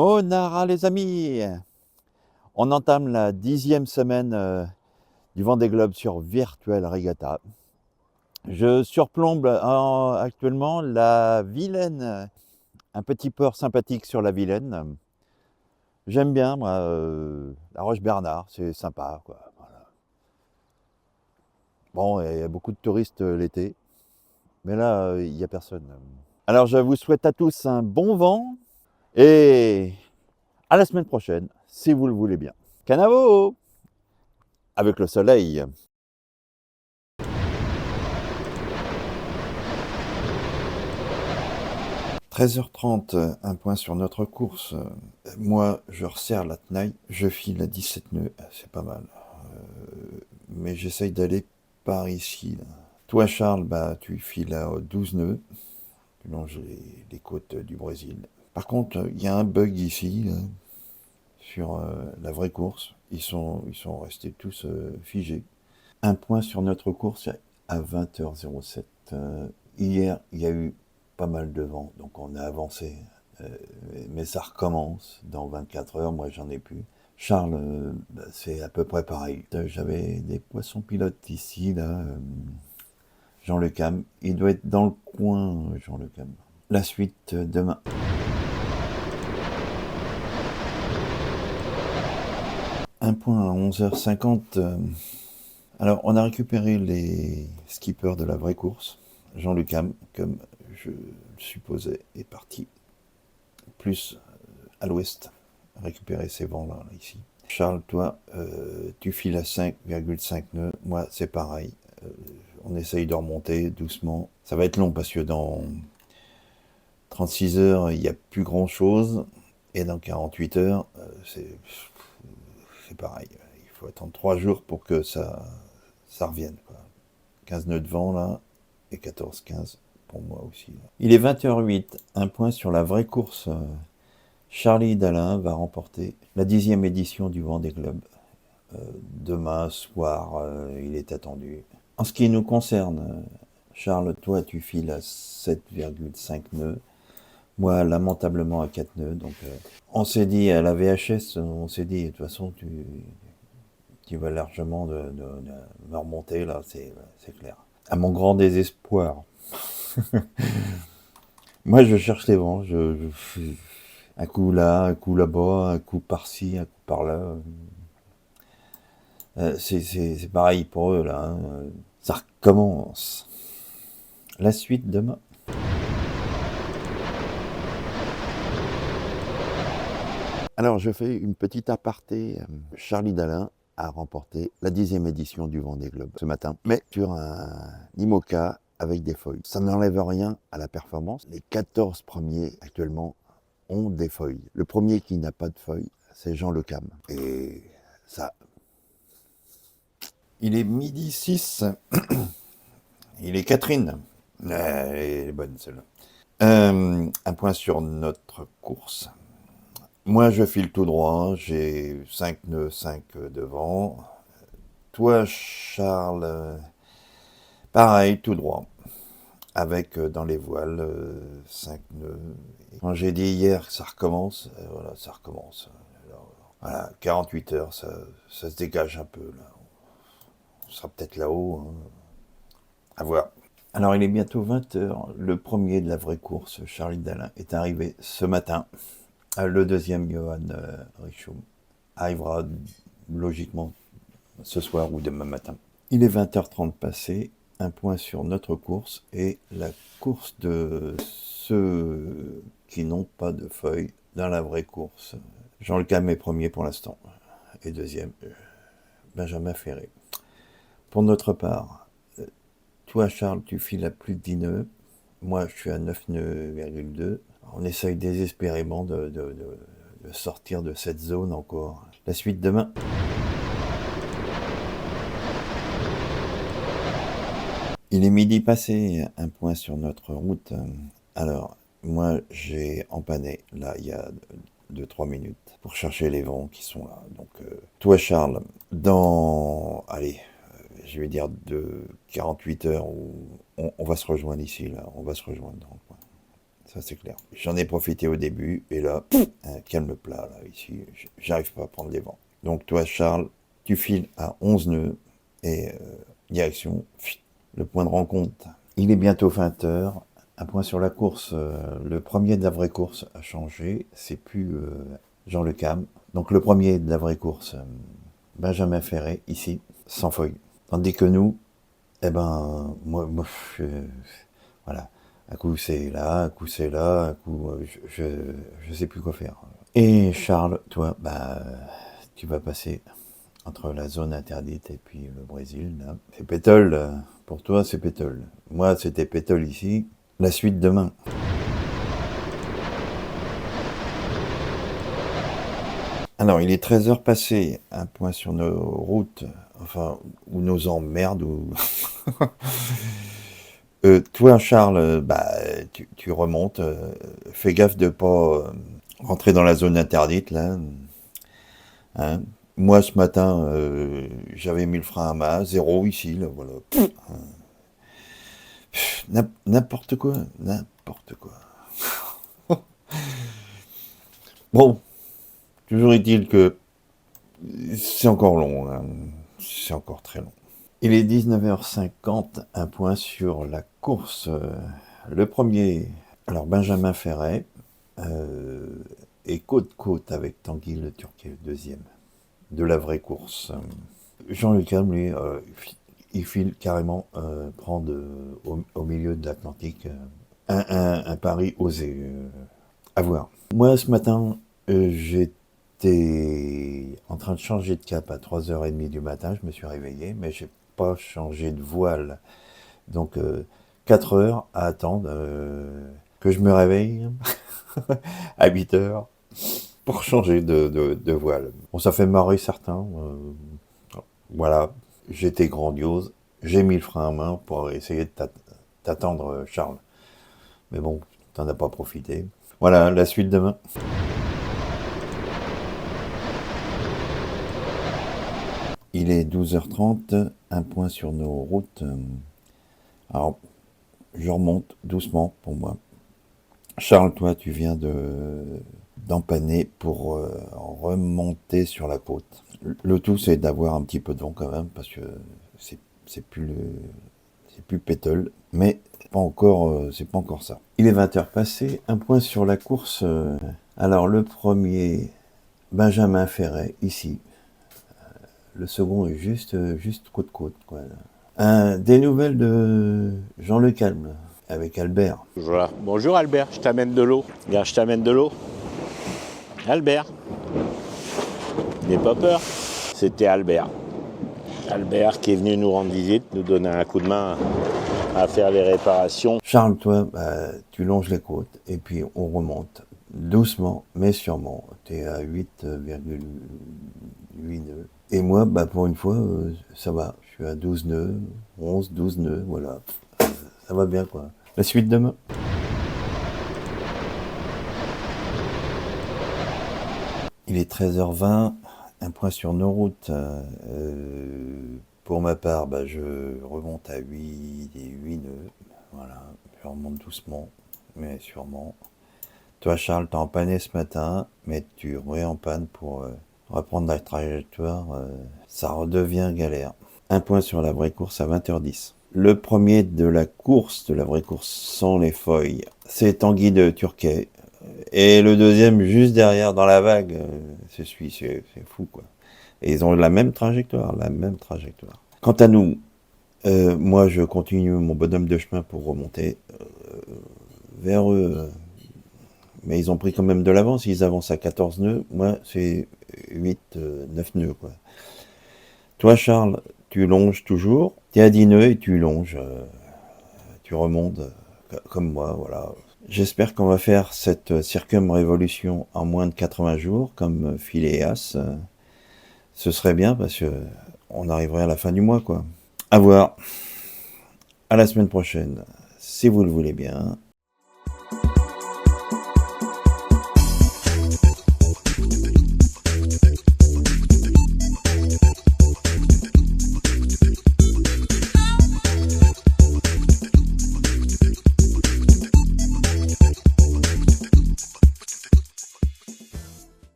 Monara les amis, on entame la 10e semaine du Vendée Globe sur Virtual Regatta. Je surplombe actuellement la Vilaine, un petit port sympathique sur la Vilaine. J'aime bien moi, la Roche-Bernard, c'est sympa quoi. Voilà. Bon, il y a beaucoup de touristes l'été, mais là il n'y a personne. Alors je vous souhaite à tous un bon vent et à la semaine prochaine, si vous le voulez bien. Canavo avec le soleil. 13h30, un point sur notre course. Moi, je resserre la tenaille, je file à 17 nœuds, c'est pas mal. Mais j'essaye d'aller par ici. Là. Toi, Charles, tu files à 12 nœuds, tu longes les côtes du Brésil. Par contre, il y a un bug ici, là, sur la vraie course. Ils sont restés tous figés. Un point sur notre course à 20h07. Hier, il y a eu pas mal de vent, donc on a avancé. Mais ça recommence dans 24 heures, moi j'en ai plus. Charles, c'est à peu près pareil. J'avais des poissons pilotes ici, là. Jean Le Cam, il doit être dans le coin, Jean Le Cam. La suite demain. Un point à 11h50. Alors, on a récupéré les skippers de la vraie course. Jean-Luc Ham, comme je le supposais, est parti plus à l'ouest, récupérer ces vents-là, là, ici. Charles, toi, tu files à 5,5 nœuds. Moi, c'est pareil. On essaye de remonter doucement. Ça va être long parce que dans 36 heures, il n'y a plus grand-chose. Et dans 48 heures, c'est pareil. Il faut attendre 3 jours pour que ça revienne. Quoi. 15 nœuds de vent, là, et 14-15 pour moi aussi. Là. Il est 20h08, un point sur la vraie course. Charlie Dalin va remporter la 10e édition du Vendée Globe. Demain soir, il est attendu. En ce qui nous concerne, Charles, toi, tu files à 7,5 nœuds. Moi, lamentablement, à 4 nœuds. Donc, on s'est dit, à la VHS, on s'est dit, de toute façon, tu vas largement de me remonter, là, c'est clair. À mon grand désespoir. Moi, je cherche les vents. Un coup là, un coup là-bas, un coup par-ci, un coup par-là. C'est pareil pour eux, là. Hein. Ça recommence. La suite demain. Alors, je fais une petite aparté. Charlie Dalin a remporté la 10e édition du Vendée Globe ce matin, mais sur un IMOCA avec des feuilles. Ça n'enlève rien à la performance. Les 14 premiers actuellement ont des feuilles. Le premier qui n'a pas de feuilles, c'est Jean Le Cam. Et ça... Il est midi 6. Il est Catherine. Elle est bonne celle-là. Un point sur notre course. Moi, je file tout droit. J'ai 5 nœuds, 5 devant. Toi, Charles, pareil, tout droit. Avec dans les voiles 5 nœuds. Quand j'ai dit hier que ça recommence, voilà, ça recommence. Alors, voilà, 48 heures, ça se dégage un peu. Là. On sera peut-être là-haut. Hein. À voir. Alors, il est bientôt 20 heures. Le premier de la vraie course, Charlie Dalin, est arrivé ce matin. Le deuxième, Johan Richoum, arrivera logiquement ce soir ou demain matin. Il est 20h30 passé. Un point sur notre course et la course de ceux qui n'ont pas de feuilles dans la vraie course. Jean Le Cam est premier pour l'instant et deuxième, Benjamin Ferré. Pour notre part, toi Charles, tu files à plus de 10 nœuds, moi je suis à 9 nœuds,2. On essaye désespérément de sortir de cette zone encore. La suite demain. Il est midi passé, un point sur notre route. Alors, moi, j'ai empanné, là, il y a 2-3 minutes, pour chercher les vents qui sont là. Donc, toi, Charles, dans, allez, je vais dire de 48 heures, où on va se rejoindre ici, là, on va se rejoindre dans le coin. Ça c'est clair. J'en ai profité au début, et là, un calme plat, là, ici, j'arrive pas à prendre les vents. Donc toi, Charles, tu files à 11 nœuds, et direction, le point de rencontre. Il est bientôt 20 heures. Un point sur la course. Le premier de la vraie course a changé. C'est plus Jean Le Cam. Donc le premier de la vraie course, Benjamin Ferré, ici, sans feuille. Tandis que nous, eh ben, moi voilà. Un coup c'est là, un coup c'est là, un coup je sais plus quoi faire. Et Charles, toi, bah, tu vas passer entre la zone interdite et puis le Brésil, là. C'est Pétole, pour toi c'est Pétole. Moi c'était Pétole ici. La suite demain. Alors, il est 13 heures passées, un point sur nos routes, enfin, ou nos emmerdes, ou... toi, Charles, bah, tu remontes, fais gaffe de pas rentrer dans la zone interdite, là. Hein. Moi, ce matin, j'avais mis le frein à main, zéro ici, là, voilà. N'importe quoi, n'importe quoi. Bon, toujours est-il que c'est encore long, hein. C'est encore très long. Il est 19h50, un point sur la course. Le premier, alors Benjamin Ferret, est côte-côte avec Tanguy Le Turquet, le deuxième, de la vraie course. Jean-Luc Ham, lui, il file carrément prendre au milieu de l'Atlantique un pari osé, à voir. Moi, ce matin, j'étais en train de changer de cap à 3h30 du matin, je me suis réveillé, mais j'ai pas changé de voile. Donc 4 heures à attendre que je me réveille à 8 heures pour changer de voile. Bon, ça fait marrer certains. Voilà, j'étais grandiose. J'ai mis le frein à main pour essayer de t'attendre, Charles. Mais bon, t'en as pas profité. Voilà, la suite demain. Il est 12h30, un point sur nos routes. Alors, je remonte doucement pour moi. Charles, toi, tu viens d'empanner pour remonter sur la côte. Le tout, c'est d'avoir un petit peu de vent quand même, parce que c'est plus pétole, mais c'est pas encore ça. Il est 20h passé, un point sur la course. Alors, le premier, Benjamin Ferret, ici. Le second est juste côte-côte, quoi. Des nouvelles de Jean Le Calme, avec Albert. Voilà. Bonjour Albert, je t'amène de l'eau. Regarde, je t'amène de l'eau. Albert. N'aie pas peur. C'était Albert. Albert qui est venu nous rendre visite, nous donner un coup de main à faire les réparations. Charles, toi, tu longes les côtes et puis on remonte doucement, mais sûrement. T'es à 8,8 nœuds. Et moi, pour une fois, ça va. Je suis à 12 nœuds, 11, 12 nœuds, voilà. Ça va bien, quoi. La suite demain. Il est 13h20, un point sur nos routes. Pour ma part, je remonte à 8 nœuds. Voilà, je remonte doucement, mais sûrement. Toi, Charles, t'as empanné ce matin, mais tu réempannes pour reprendre la trajectoire. Ça redevient galère. Un point sur la vraie course à 20h10. Le premier de la vraie course sans les feuilles, c'est Tanguy de Turquet. Et le deuxième, juste derrière, dans la vague, c'est fou, quoi. Et ils ont la même trajectoire. Quant à nous, moi, je continue mon bonhomme de chemin pour remonter vers eux. Mais ils ont pris quand même de l'avance. Ils avancent à 14 nœuds. Moi, c'est 8, 9 nœuds, quoi. Toi, Charles, tu longes toujours. T'es à 10 nœuds et tu longes. Tu remontes comme moi, voilà. J'espère qu'on va faire cette circumrévolution en moins de 80 jours, comme Phileas. Ce serait bien parce que on arriverait à la fin du mois, quoi. À voir. À la semaine prochaine, si vous le voulez bien.